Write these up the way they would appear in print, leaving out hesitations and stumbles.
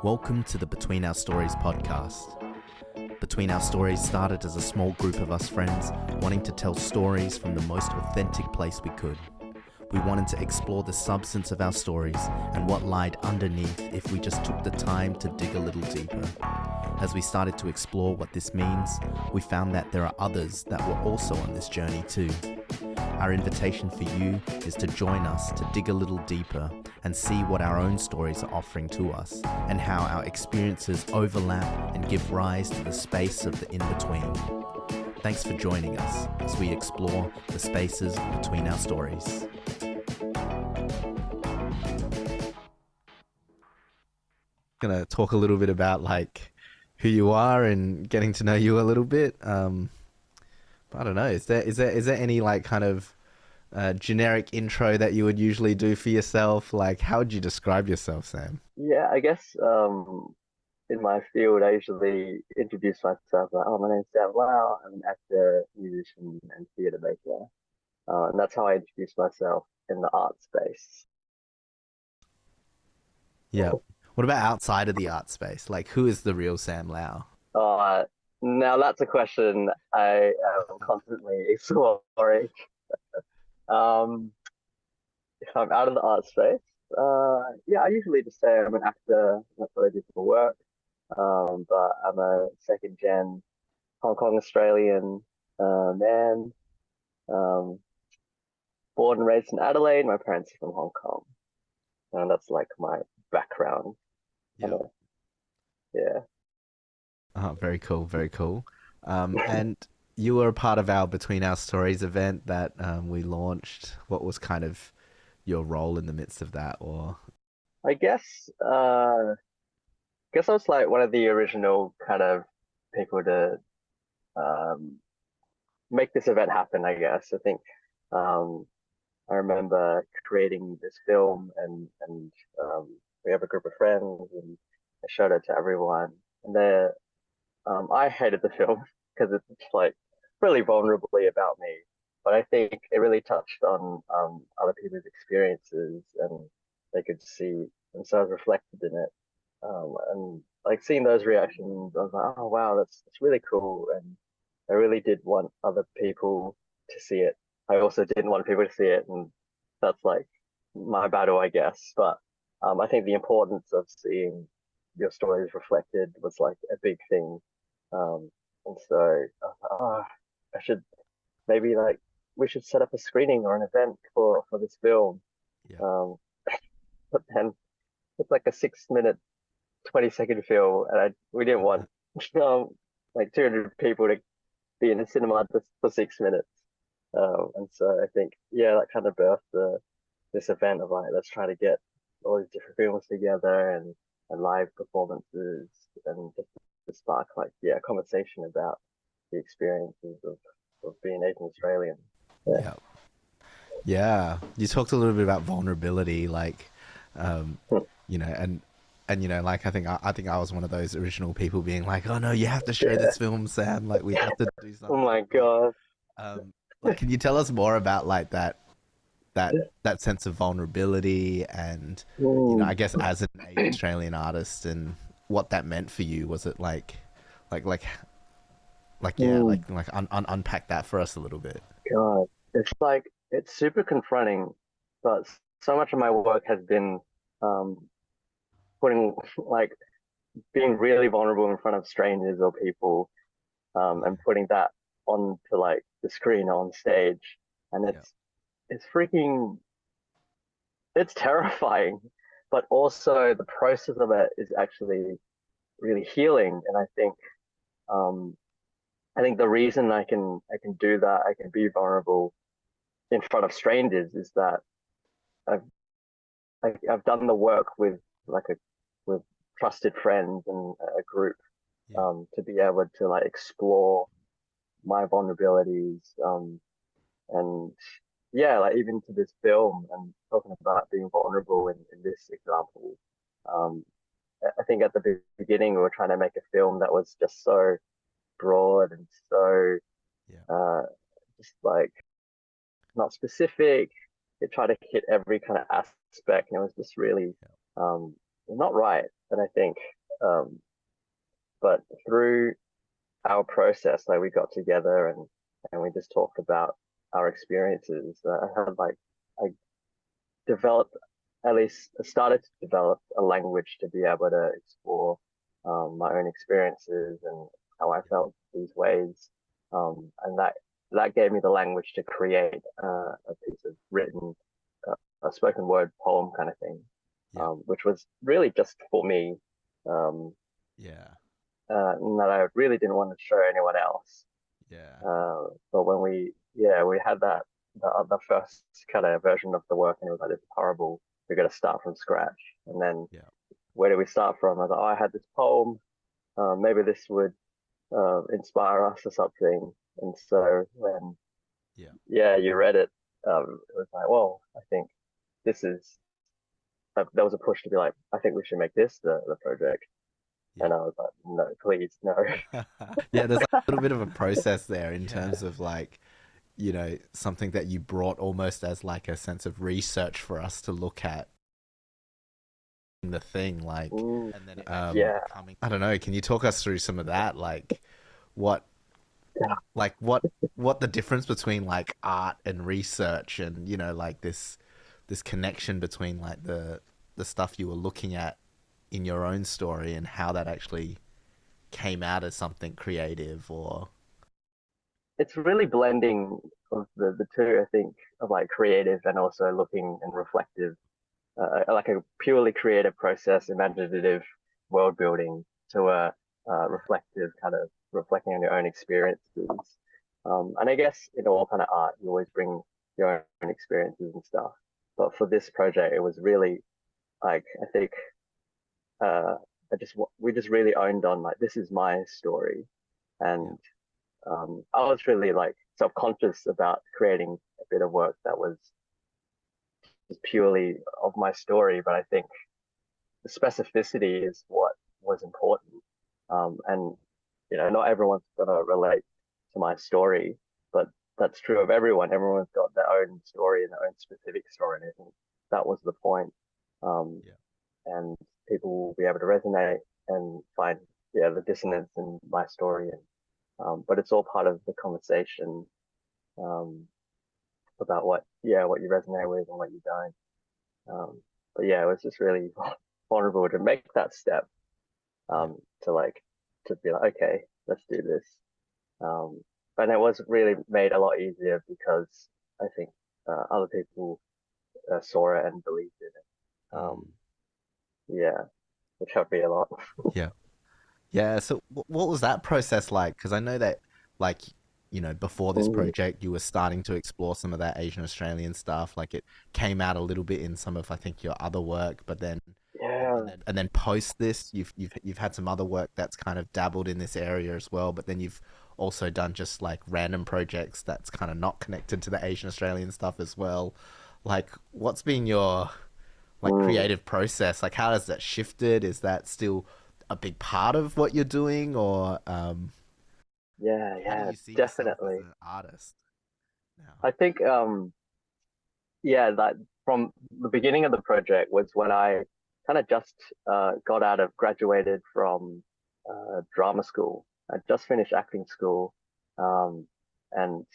Welcome to the Between Our Stories podcast. Between Our Stories started as a small group of us friends wanting to tell stories from the most authentic place we could. We wanted to explore the substance of our stories and what lied underneath if we just took the time to dig a little deeper. As we started to explore what this means, we found that there are others that were also on this journey too. Our invitation for you is to join us to dig a little deeper and see what our own stories are offering to us and how our experiences overlap and give rise to the space of the in-between. Thanks for joining us as we explore the spaces between our stories. Gonna talk a little bit about who you are and getting to know you a little bit. I don't know. Is there any generic intro that you would usually do for yourself? How would you describe yourself, Sam? Yeah, I guess in my field, I usually introduce myself like, "Oh, my name's Samuel Lau. I'm an actor, musician, and theatre maker." And that's how I introduce myself in the art space. Yeah. What about outside of the art space? Who is the real Sam Lau? Uh, Now that's a question I am constantly exploring. Um, if I'm out of the art space, yeah, I usually just say I'm an actor. That's what I do for work. But I'm a second gen Hong Kong Australian man, um, born and raised in Adelaide. My parents are from Hong Kong, and that's like my background. Yeah. Yeah. Oh, very cool, very cool. And you were a part of our Between Our Stories event that we launched. What was kind of your role in the midst of that, or? I guess I was like one of the original kind of people to um, make this event happen. I guess I think um, I remember creating this film, and we have a group of friends, and I showed it to everyone, and I hated the film because it's like really vulnerably about me. But I think it really touched on other people's experiences, and they could see themselves reflected in it. And like seeing those reactions, I was like, oh wow, that's really cool. And I really did want other people to see it. I also didn't want people to see it, and that's like my battle, I guess. But I think the importance of seeing your stories reflected was like a big thing. And so I should maybe like we should set up a screening or an event for this film. Yeah. But then it's like a 6 minute 20-second film, and we didn't want like 200 people to be in the cinema for 6 minutes. And so I think, yeah, that kind of birthed this event of like, let's try to get all these different films together and live performances and just to spark like, yeah, a conversation about the experiences of being Asian Australian. Yeah. Yeah. Yeah. You talked a little bit about vulnerability, um, I think I was one of those original people being like, "Oh no, you have to show Yeah. this film, Sam. We have to do Oh my something." God. Can you tell us more about that sense of vulnerability and, Mm. I guess as an Australian artist and what that meant for you? Was it like yeah, Mm. unpack that for us a little bit. God. It's like, it's super confronting, but so much of my work has been um, putting like being really vulnerable in front of strangers or people, Yeah. and putting that onto like the screen on stage, and Yeah. it's freaking it's terrifying, but also the process of it is actually really healing. And um, I think the reason I can do that, I can be vulnerable in front of strangers, is that I've I've done the work with like a with trusted friends and a group, Yeah. to be able to like explore my vulnerabilities, and yeah, like even to this film and talking about being vulnerable in this example. um I think at the beginning we were trying to make a film that was just so broad and so Yeah. uh just like not specific. It tried to hit every kind of aspect, and it was just really um not right, and I think, um, but through our process, like we got together and we just talked about our experiences. I had like I developed, at least started to develop a language to be able to explore my own experiences and how I felt these ways, and that gave me the language to create a piece of written, a spoken word poem kind of thing, Yeah. which was really just for me, um, Yeah. and that I really didn't want to show anyone else. Yeah. But when we had the first kind of version of the work, and it was like, this is horrible. We got to start from scratch. And then Yeah. where do we start from? I was like, oh, I had this poem. Maybe this would inspire us or something. And so when Yeah. you read it, it was like, well, I think this is. There was a push to be like, I think we should make this the project. Yeah. And I was like, no, please, no. Yeah, there's like a little bit of a process there in terms of like, something that you brought almost as like a sense of research for us to look at the thing, like, Mm, and then yeah, coming, I don't know, can you talk us through some of that? Like what, yeah. like what the difference between like art and research and, like this connection between like the stuff you were looking at in your own story and how that actually came out as something creative or It's really blending of the two, I think, of like creative and also looking and reflective, like a purely creative process, imaginative world building to a reflective kind of reflecting on your own experiences. And I guess in all kind of art, you always bring your own experiences and stuff. But for this project, it was really like, I think, uh, we just really owned on like, this is my story. yeah, And I was really like self-conscious about creating a bit of work that was just purely of my story, but I think the specificity is what was important. And not everyone's gonna relate to my story, but that's true of everyone. Everyone's got their own story and their own specific story, and I think that was the point. Um, yeah, and people will be able to resonate and find the dissonance in my story, and but it's all part of the conversation, um, about what you resonate with and what you don't. But yeah, it was just really vulnerable to make that step, yeah, to like to be like, okay, let's do this. Um, and it was really made a lot easier because I think other people saw it and believed in it. mm, Yeah, which helped me a lot. yeah. Yeah, so what was that process like? Because I know that, like, before this Mm, project, you were starting to explore some of that Asian Australian stuff. Like, it came out a little bit in some of, I think, your other work, but then, yeah, and then post this, you've had some other work that's kind of dabbled in this area as well. But then you've also done just like random projects that's kind of not connected to the Asian Australian stuff as well. Like, what's been your like mm, creative process? Like, how has that shifted? Is that still a big part of what you're doing, or yeah, how do yeah, you see yourself as definitely. an artist now? I think that from the beginning of the project was when I kind of just got out of graduated from drama school. I just finished acting school, um, and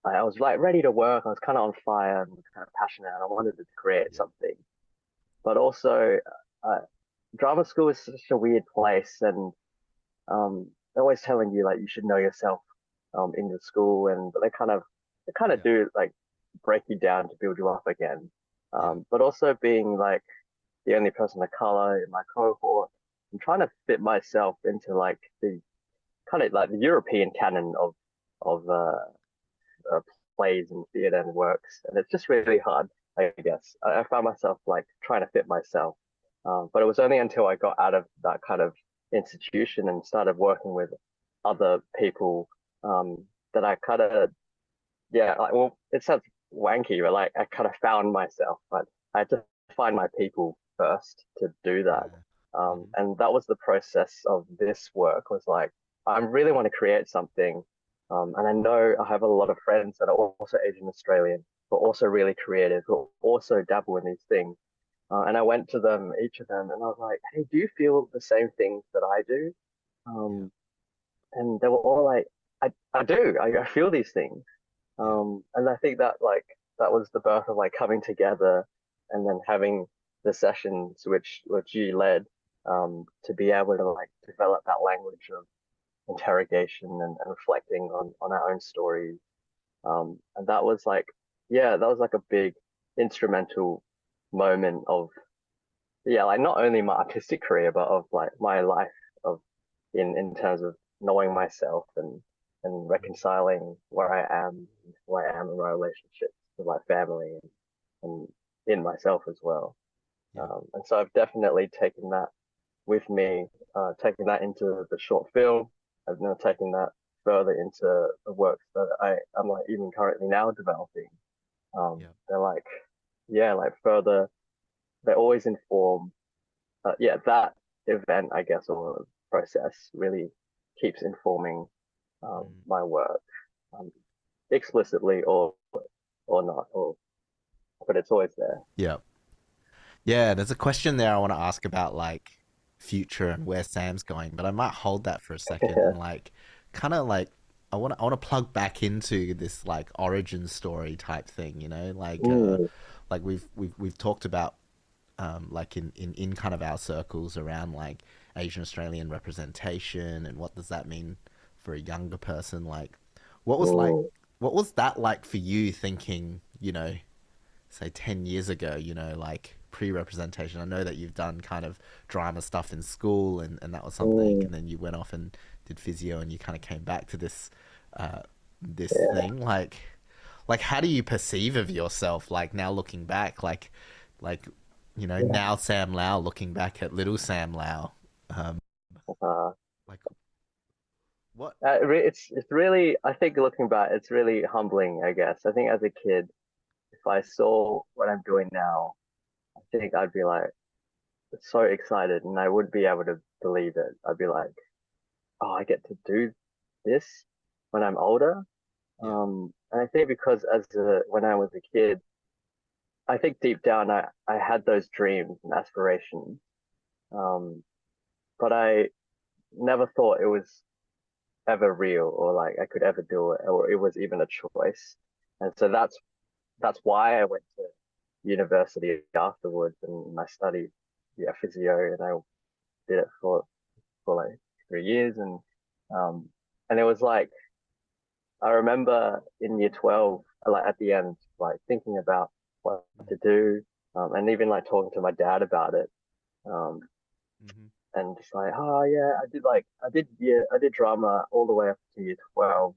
I was like ready to work. I was kind of on fire and kind of passionate, and I wanted to create Yeah, something. But also, uh, drama school is such a weird place, and they're always telling you like you should know yourself in the school, and but they kind of yeah, do like break you down to build you up again. yeah, But also being like the only person of color in my cohort, I'm trying to fit myself into like the kind of like the European canon of uh, plays and theater and works, and it's just yeah, really hard. I guess I found myself like trying to fit myself, but it was only until I got out of that kind of institution and started working with other people, um, that I kind of like, well, it sounds wanky, but like I kind of found myself. But I had to find my people first to do that. yeah. Hmm. And that was the process of this work was like, I really want to create something. And I know I have a lot of friends that are also Asian Australian, but also really creative, who also dabble in these things. And I went to them, each of them, and I was like, "Hey, do you feel the same things that I do?" Yeah. Um, and they were all like, I do. I feel these things." Yeah. And I think that like that was the birth of like coming together and then having the sessions which you led, to be able to like develop that language of interrogation and reflecting on our own stories. And that was like, yeah, that was like a big instrumental moment of, yeah, like not only my artistic career, but of like my life of in terms of knowing myself and reconciling where I am, in my relationships with my family and in myself as well. Yeah. And so I've definitely taken that with me, taken that into the short film. I've now taken that further into the works that I'm like even currently now developing. Yeah. They're like, yeah, like further, they always inform, yeah, that event, I guess, or process really keeps informing Mm. my work, um, explicitly or not, or but it's always there. Yeah. Yeah, there's a question there I want to ask about like future and where Sam's going, but I might hold that for a second Yeah. and like kind of like I want to plug back into this like origin story type thing, you know? Mm, Like we've talked about like in kind of our circles around like Asian Australian representation and what does that mean for a younger person? Like what was like mm, what was that like for you thinking, you know, say 10 years ago, you know, like pre-representation? I know that you've done kind of drama stuff in school and that was something, mm, and then you went off and did physio and you kind of came back to uh, this yeah, thing. Like how do you perceive of yourself like now looking back, like you know, yeah. now Sam Lau looking back at little Sam Lau, um, Uh, like what? it's really, I think looking back, it's really humbling, I guess. I think as a kid, if I saw what I'm doing now, I think I'd be like so excited and I would be able to believe it. I'd be like, oh, I get to do this when I'm older. Yeah. And I think because when I was a kid, I think deep down I had those dreams and aspirations. Um, but I never thought it was ever real or like I could ever do it or it was even a choice. And so that's why I went to university afterwards and I studied, yeah, physio, and I did it for like 3 years um and it was like I remember in year 12, like at the end, like thinking about what to do, and even like talking to my dad about it, um, Mm-hmm. and just like, oh yeah, I did drama all the way up to year 12,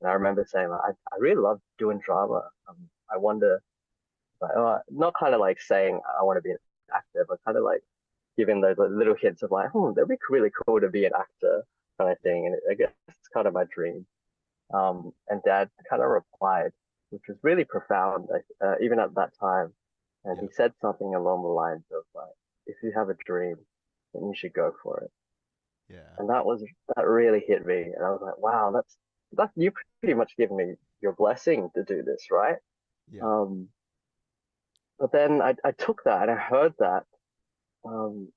and I remember saying like, I really love doing drama. I wonder, like, not kind of like saying I want to be an actor, but kind of like giving those like, little hints of like, that'd be really cool to be an actor kind of Yeah. thing, and I guess it's kind of my dream. And Dad kind of replied, which was really profound, even at that time. And Yeah. he said something along the lines of like, "If you have a dream, then you should go for it." Yeah. And that really hit me. And I was like, "Wow, that's you pretty much giving me your blessing to do this, right?" Yeah. Um, but then I took that and I heard that. Um,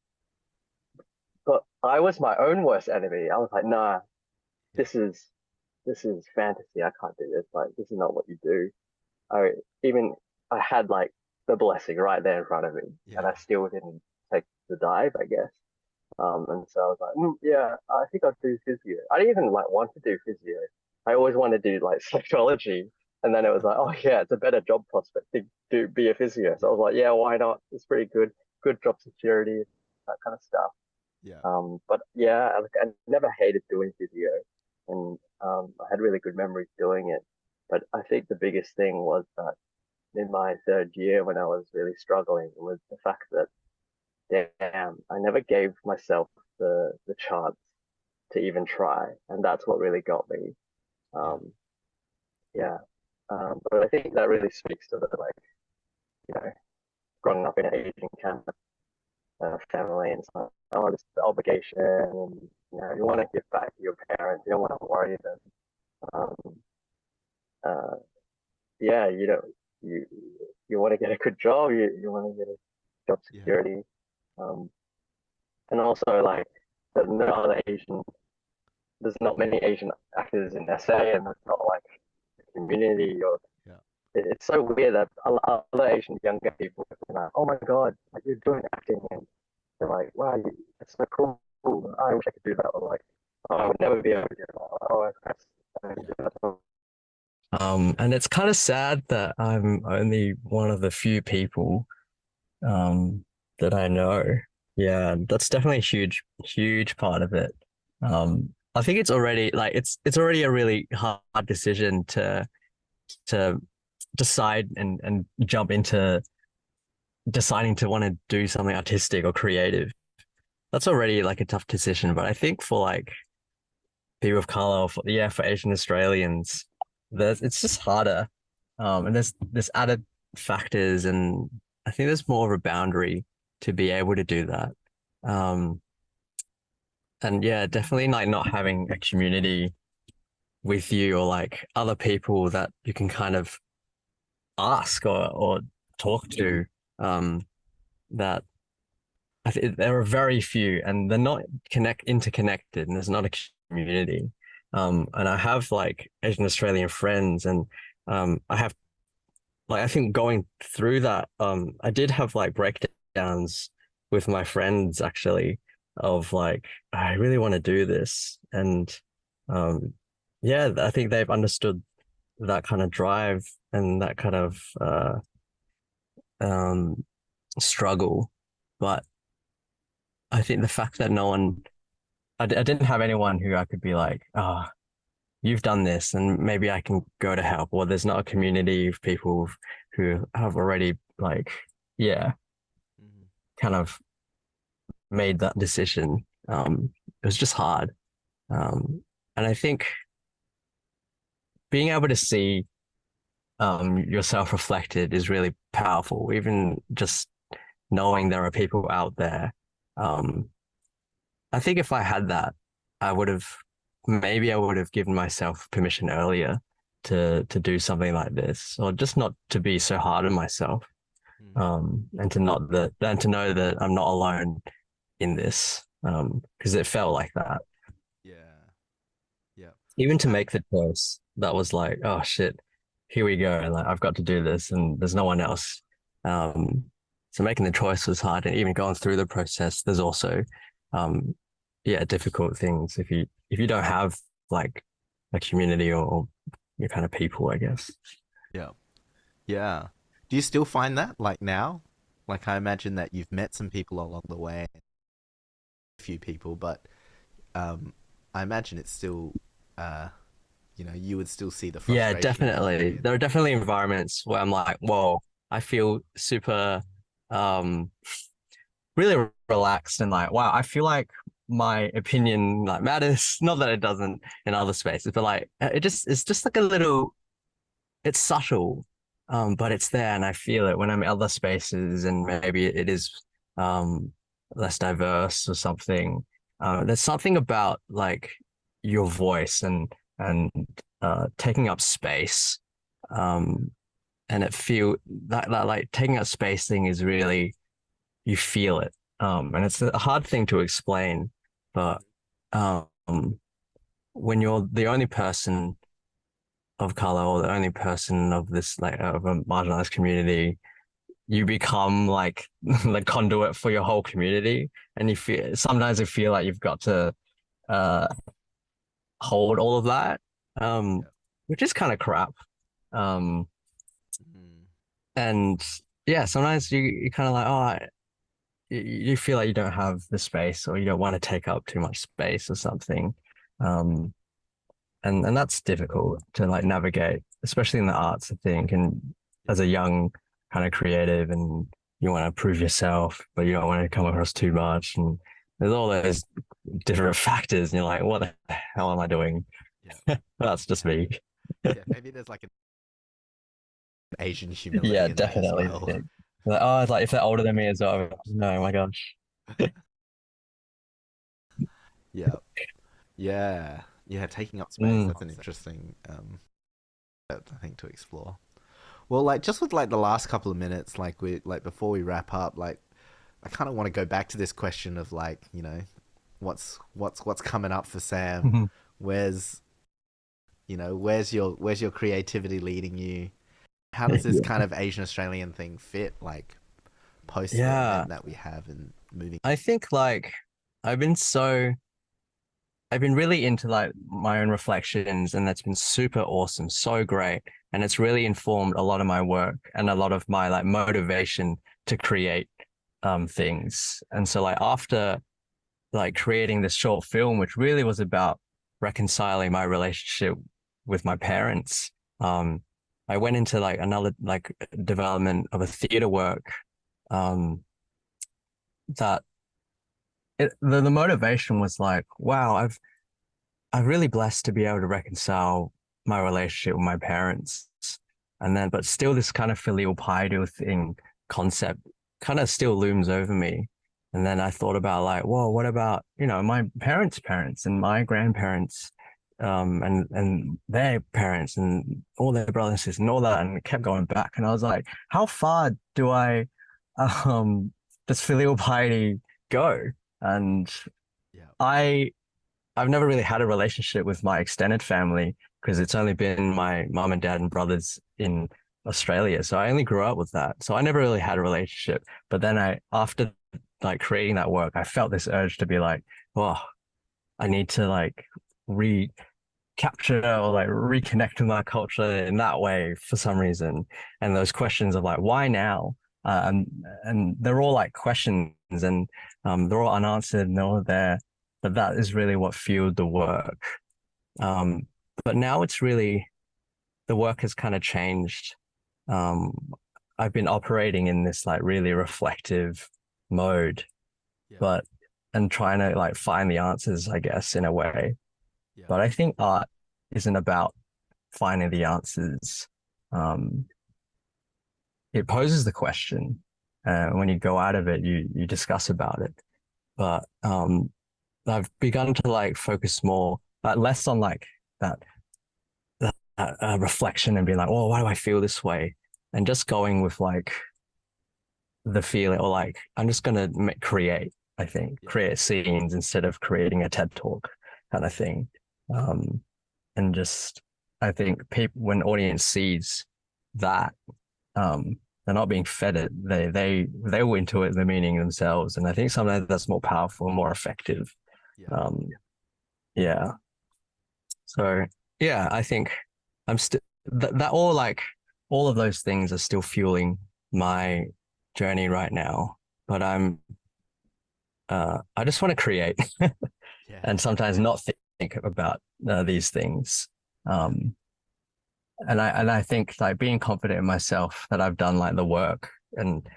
but I was my own worst enemy. I was like, "Nah, Yeah. this is this is fantasy. I can't do this. Like, this is not what you do." I even I had like the blessing right there in front of me, and Yeah. I still didn't take the dive, I guess. And so I was like, yeah, I think I'll do physio. I didn't even like want to do physio. I always wanted to do like psychology, and then it was like, oh yeah, it's a better job prospect to do be a physio. So I Yeah. was like, yeah, why not? It's pretty good job security, that kind of stuff. Yeah. But yeah, I never hated doing physio, and I had really good memories doing it. But I think the biggest thing was that in my third year when I was really struggling was the fact that damn, I never gave myself the chance to even try, and that's what really got me. Yeah. Um, yeah, but I think that really speaks to the like you know growing up in an Asian kind of family and so oh, this obligation, and you want to give back to your parents, you don't want to worry them. Um, uh, yeah, you don't you you want to get a good job, you want to get job Yeah. security. Um, and also like there's no other Asian, there's not many Asian actors in SA, and it's not like a community or Yeah. it's so weird that other Asian younger people are like, oh my God, like you're doing acting, and they're like, wow, it's so cool. I wish I could do that. Or like, oh, I would never be able to do that. Oh, I can Yeah. do that. And it's kind of sad that I'm only one of the few people that I know. Yeah, that's definitely a huge part of it. I think it's already like it's already a really hard decision to decide and jump into deciding to want to do something artistic or creative. That's already like a tough decision. But I think for like people of color, or for Asian Australians, it's just harder. And there's added factors, and I think there's more of a boundary to be able to do that. Um, and yeah, definitely like not having a community with you or like other people that you can kind of ask or talk to. That there are very few, and they're not interconnected, and there's not a community. And I have like Asian Australian friends, and I have like I think going through that, I did have like breakdowns with my friends actually of like I really want to do this, and um, yeah, I think they've understood that kind of drive and that kind of um struggle, but I think the fact that no one, I didn't have anyone who I could be like, oh, you've done this and maybe I can go to help, or there's not a community of people who have already like, yeah, Mhm. kind of made that decision. It was just hard. And I think being able to see yourself reflected is really powerful, even just knowing there are people out there. Um, I think if I had that, I would have I would have given myself permission earlier to do something like this, or just not to be so hard on myself. Mhm. And to know that I'm not alone in this. Because it felt like that. Yeah. Yeah. Even to Uh, make the choice, that was like, oh shit, here we go. Like I've got to do this and there's no one else. Um, so making the choice was hard, and even going through the process, there's also um yeah, difficult things if you don't have like a community or your kind of people, I guess. yeah. Yeah. Do you still find that like now? Like I imagine that you've met some people along the way, a few people, but um, I imagine it's still, uh, you would still see the Yeah, frustration in definitely. it. There are definitely environments where I'm like, whoa, I feel super um really relaxed and like, wow, I feel like my opinion like matters. Not that it doesn't in other spaces, but like it's just like a little, it's subtle, but it's there and I feel it when I'm in other spaces and maybe it is um less diverse or something. There's something about like your voice and taking up space. Um and it feel that like taking up space thing is really, you feel it. And it's a hard thing to explain, but um, when you're the only person of color or the only person of this like of a marginalized community, you become like the conduit for your whole community, and you feel like you've got to uh hold all of that, um, Yeah. which is kind of crap. Um, Mm. and yeah, sometimes you kind of like, oh, you feel like you don't have the space or you don't want to take up too much space or something. Um, and that's difficult to like navigate, especially in the arts, I think. And Yeah. as a young kind of creative, and you want to prove yourself, but you don't want to come across too much. And there's all those different factors, and you're like, what the hell am I doing? Yeah. That's just me. Yeah. Maybe there's like an Asian humility Yeah, in that as definitely. well. Like, oh, it's like if they're older than me as well. No, my gosh. Yeah. Yeah. Yeah. Taking up space. Mm. That's an interesting, I think to explore. Well, like just with like the last couple of minutes, like before we wrap up, like I kind of want to go back to this question of like, you know, what's coming up for Sam? Where's, you know, where's your creativity leading you? How does this kind of Asian Australian thing fit, like, post the event that we have and moving? I think like I've been really into like my own reflections, and that's been super awesome, so great. And it's really informed a lot of my work and a lot of my like motivation to create things. And so like after like creating this short film, which really was about reconciling my relationship with my parents, I went into like another like development of a theater work that the motivation was like, wow, I'm really blessed to be able to reconcile my relationship with my parents. And then, but still this kind of filial piety thing concept kind of still looms over me. And then I thought about like, well, what about, you know, my parents' parents and my grandparents, and their parents and all their brothers and sisters and all that, and it kept going back. And I was like, how far do I, does filial piety go? And I've never really had a relationship with my extended family because it's only been my mom and dad and brothers in Australia. So I only grew up with that. So I never really had a relationship. But then after like creating that work, I felt this urge to be like, oh, I need to like recapture or like reconnect with my culture in that way for some reason. And those questions of like, why now? And they're all like questions, and they're all unanswered and they're all there. But that is really what fueled the work. But now it's really, the work has kind of changed. I've been operating in this like really reflective mode, and trying to like find the answers, I guess, in a way. But I think art isn't about finding the answers. It poses the question. When you go out of it, you discuss about it. But I've begun to like focus more, but less on like that reflection and being like, oh, why do I feel this way? And just going with like the feeling, or like, I'm just going to create, I think, create scenes instead of creating a TED talk kind of thing. And just, I think people, when audience sees that, they're not being fed it. They will intuit the meaning themselves. And I think sometimes that's more powerful and more effective. So yeah, I think I'm still that all like all of those things are still fueling my journey right now. But I just want to create and sometimes not think about these things. And I think like being confident in myself that I've done like the work, and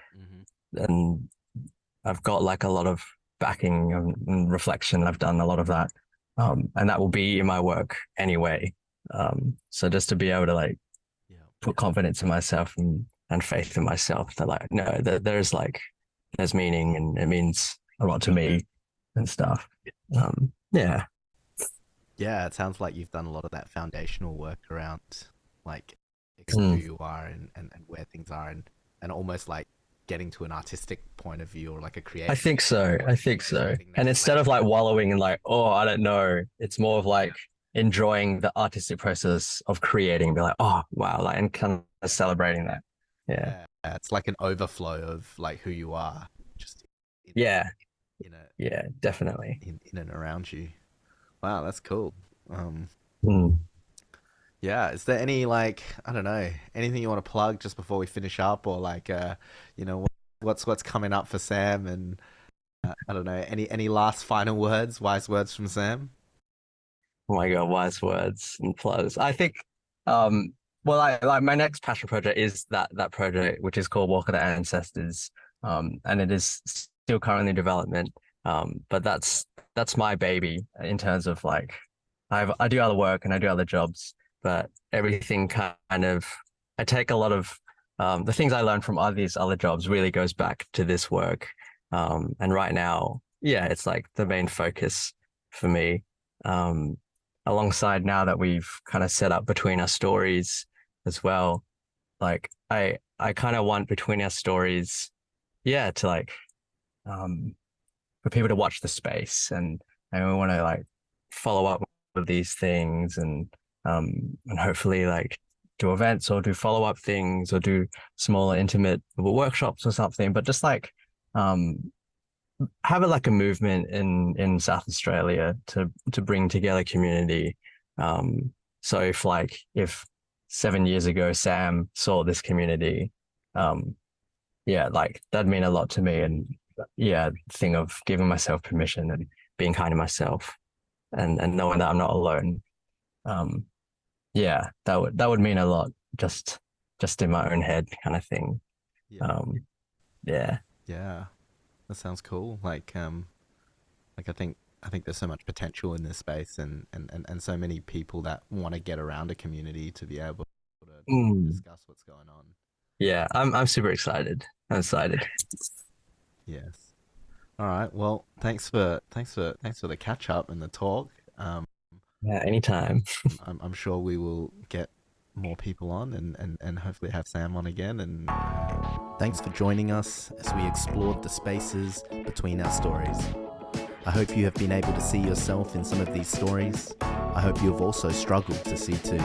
I've got like a lot of backing and reflection. I've done a lot of that. And that will be in my work anyway. So just to be able to like put confidence in myself and faith in myself that like, no, there's meaning and it means a lot to me and stuff. Yeah, it sounds like you've done a lot of that foundational work around like who you are and where things are, and almost like getting to an artistic point of view or like a creative. I think so. And instead of like wallowing in like, oh, I don't know, it's more of like enjoying the artistic process of creating, be like, oh wow, like, and kind of celebrating that. Yeah, it's like an overflow of like who you are, just definitely in and around you. Wow, that's cool. Yeah, is there any like, I don't know, anything you want to plug just before we finish up, or like you know, what's coming up for Sam, and I don't know, any last final words, wise words from Sam? Oh my God, wise words and plugs. I think well, I like my next passion project is that project which is called Walk of the Ancestors. And it is still currently in development. But that's my baby in terms of like I do other work and I do other jobs, but everything kind of, I take a lot of the things I learned from these other jobs really goes back to this work. And right now, it's like the main focus for me. Alongside now that we've kind of set up Between Our Stories as well, like I kind of want Between Our Stories, to like for people to watch the space, and we want to like follow up with these things, and hopefully like do events or do follow-up things or do smaller intimate workshops or something, but just like have it like a movement in South Australia to bring together community. So if 7 years ago Sam saw this community, yeah, like that'd mean a lot to me. And yeah, thing of giving myself permission and being kind to myself, and knowing that I'm not alone. Yeah, that would mean a lot, just in my own head kind of thing. Yeah. Yeah. Yeah. That sounds cool. Like I think there's so much potential in this space, and so many people that want to get around a community to be able to discuss what's going on. Yeah, I'm super excited. I'm excited. Yes. All right. Well, thanks for the catch up and the talk. Yeah, anytime. I'm sure we will get more people on, and hopefully have Sam on again. And thanks for joining us as we explored the spaces between our stories. I hope you have been able to see yourself in some of these stories. I hope you have also struggled to see too.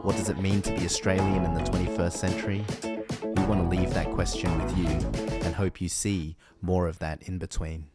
What does it mean to be Australian in the 21st century? We want to leave that question with you and hope you see more of that in between.